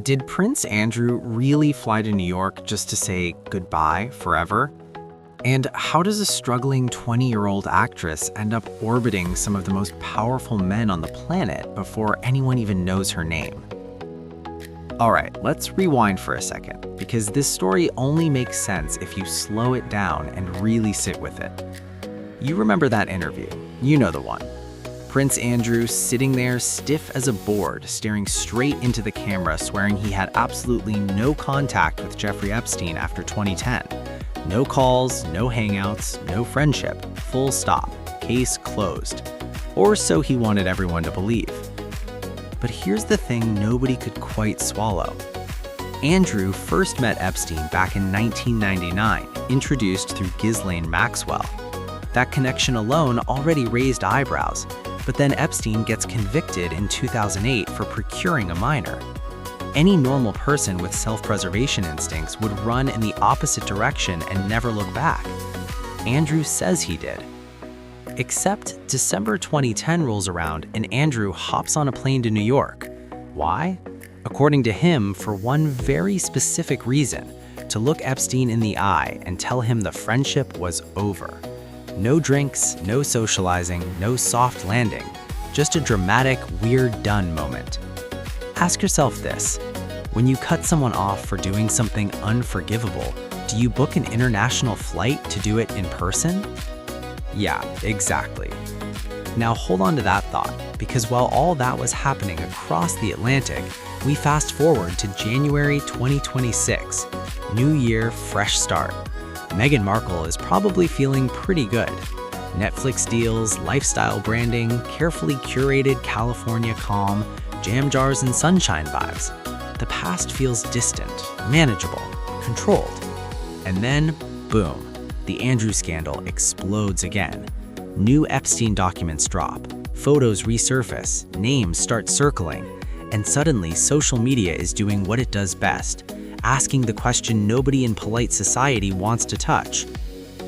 Did Prince Andrew really fly to New York just to say goodbye forever? And how does a struggling 20-year-old actress end up orbiting some of the most powerful men on the planet before anyone even knows her name? All right, let's rewind for a second, because this story only makes sense if you slow it down and really sit with it. You remember that interview, you know the one. Prince Andrew sitting there stiff as a board, staring straight into the camera, swearing he had absolutely no contact with Jeffrey Epstein after 2010. No calls, no hangouts, no friendship, full stop, case closed. Or so he wanted everyone to believe. But here's the thing nobody could quite swallow. Andrew first met Epstein back in 1999, introduced through Ghislaine Maxwell. That connection alone already raised eyebrows, but then Epstein gets convicted in 2008 for procuring a minor. Any normal person with self-preservation instincts would run in the opposite direction and never look back. Andrew says he did. Except December 2010 rolls around and Andrew hops on a plane to New York. Why? According to him, for one very specific reason, to look Epstein in the eye and tell him the friendship was over. No drinks, no socializing, no soft landing, just a dramatic, we're done moment. Ask yourself this: when you cut someone off for doing something unforgivable, do you book an international flight to do it in person? Yeah, exactly. Now hold on to that thought, because while all that was happening across the Atlantic, we fast forward to January 2026. New year, fresh start. Meghan Markle is probably feeling pretty good. Netflix deals, lifestyle branding, carefully curated California calm, jam jars and sunshine vibes. The past feels distant, manageable, controlled. And then, boom. The Andrew scandal explodes again. New Epstein documents drop, photos resurface, names start circling, and suddenly social media is doing what it does best, asking the question nobody in polite society wants to touch.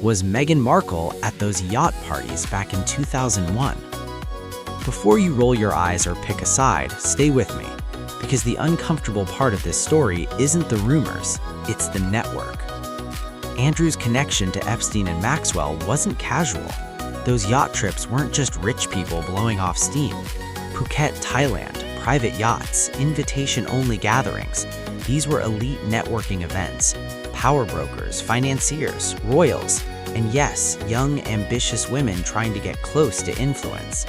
Was Meghan Markle at those yacht parties back in 2001? Before you roll your eyes or pick a side, stay with me, because the uncomfortable part of this story isn't the rumors, it's the network. Andrew's connection to Epstein and Maxwell wasn't casual. Those yacht trips weren't just rich people blowing off steam. Phuket, Thailand, private yachts, invitation-only gatherings. These were elite networking events. Power brokers, financiers, royals, and yes, young, ambitious women trying to get close to influence.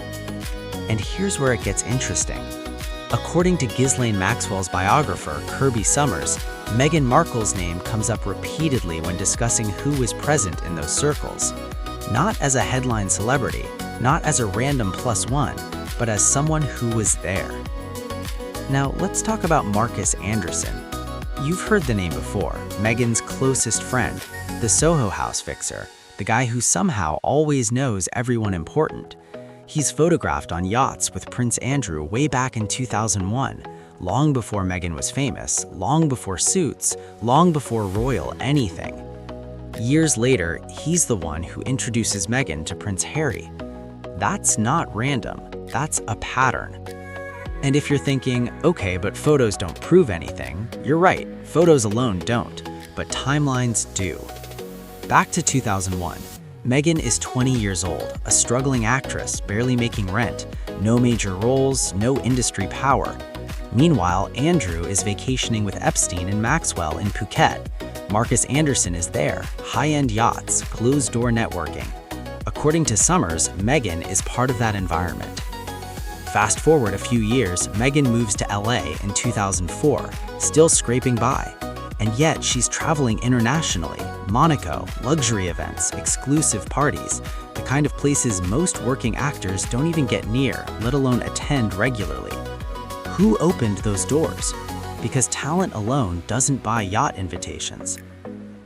And here's where it gets interesting. According to Ghislaine Maxwell's biographer, Kirby Summers, Meghan Markle's name comes up repeatedly when discussing who was present in those circles. Not as a headline celebrity, not as a random plus one, but as someone who was there. Now, let's talk about Marcus Anderson. You've heard the name before, Meghan's closest friend, the Soho house fixer, the guy who somehow always knows everyone important. He's photographed on yachts with Prince Andrew way back in 2001, long before Meghan was famous, long before Suits, long before royal anything. Years later, he's the one who introduces Meghan to Prince Harry. That's not random, that's a pattern. And if you're thinking, okay, but photos don't prove anything, you're right, photos alone don't, but timelines do. Back to 2001. Meghan is 20 years old, a struggling actress, barely making rent, no major roles, no industry power. Meanwhile, Andrew is vacationing with Epstein and Maxwell in Phuket. Marcus Anderson is there, high-end yachts, closed-door networking. According to Summers, Meghan is part of that environment. Fast forward a few years, Meghan moves to LA in 2004, still scraping by. And yet she's traveling internationally, Monaco, luxury events, exclusive parties, the kind of places most working actors don't even get near, let alone attend regularly. Who opened those doors? Because talent alone doesn't buy yacht invitations.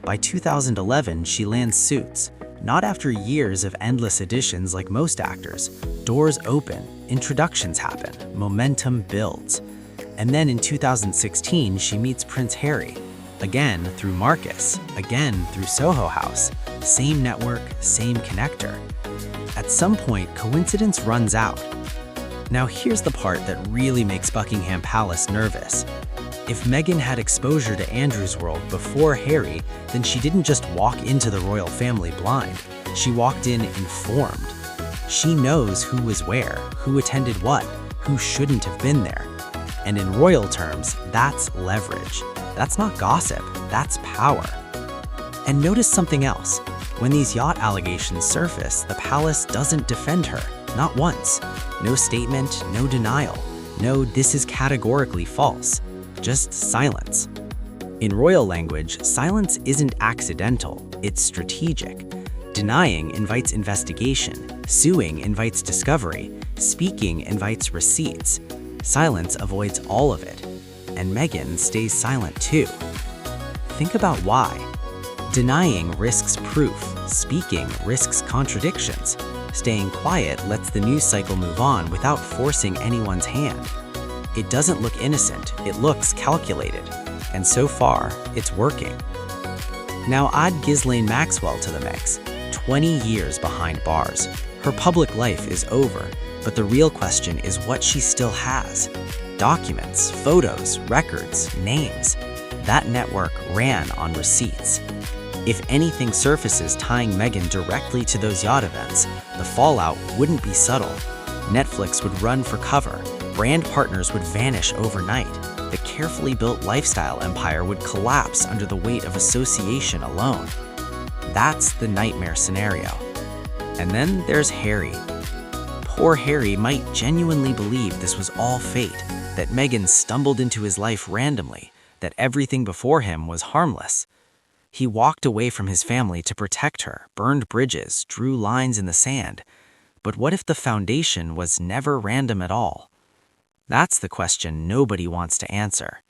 By 2011, she lands Suits, not after years of endless auditions like most actors. Doors open, introductions happen, momentum builds. And then in 2016, she meets Prince Harry. Again through Marcus, again through Soho House. Same network, same connector. At some point, coincidence runs out. Now here's the part that really makes Buckingham Palace nervous. If Meghan had exposure to Andrew's world before Harry, then she didn't just walk into the royal family blind. She walked in informed. She knows who was where, who attended what, who shouldn't have been there. And in royal terms, that's leverage. That's not gossip, that's power. And notice something else. When these yacht allegations surface, the palace doesn't defend her, not once. No statement, no denial. No, this is categorically false. Just silence. In royal language, silence isn't accidental, it's strategic. Denying invites investigation, suing invites discovery, speaking invites receipts. Silence avoids all of it. And Meghan stays silent too. Think about why. Denying risks proof, speaking risks contradictions. Staying quiet lets the news cycle move on without forcing anyone's hand. It doesn't look innocent, it looks calculated. And so far, it's working. Now add Ghislaine Maxwell to the mix. 20 years behind bars. Her public life is over, but the real question is what she still has. Documents, photos, records, names. That network ran on receipts. If anything surfaces tying Meghan directly to those yacht events, the fallout wouldn't be subtle. Netflix would run for cover, brand partners would vanish overnight, the carefully built lifestyle empire would collapse under the weight of association alone. That's the nightmare scenario. And then there's Harry. Poor Harry might genuinely believe this was all fate, that Meghan stumbled into his life randomly, that everything before him was harmless. He walked away from his family to protect her, burned bridges, drew lines in the sand. But what if the foundation was never random at all? That's the question nobody wants to answer.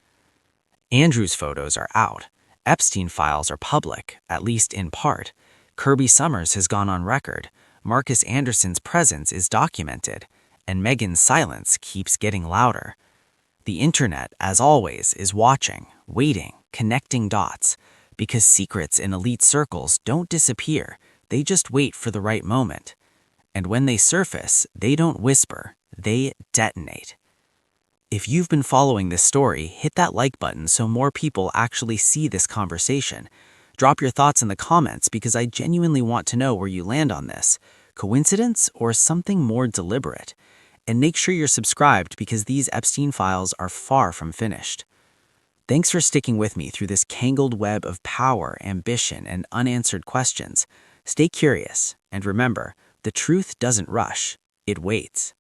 Andrew's photos are out. Epstein files are public, at least in part. Kirby Summers has gone on record. Marcus Anderson's presence is documented. And Meghan's silence keeps getting louder. The internet, as always, is watching, waiting, connecting dots. Because secrets in elite circles don't disappear, they just wait for the right moment. And when they surface, they don't whisper, they detonate. If you've been following this story, hit that like button so more people actually see this conversation. Drop your thoughts in the comments because I genuinely want to know where you land on this. Coincidence or something more deliberate? And make sure you're subscribed because these Epstein files are far from finished. Thanks for sticking with me through this tangled web of power, ambition, and unanswered questions. Stay curious, and remember, the truth doesn't rush, it waits.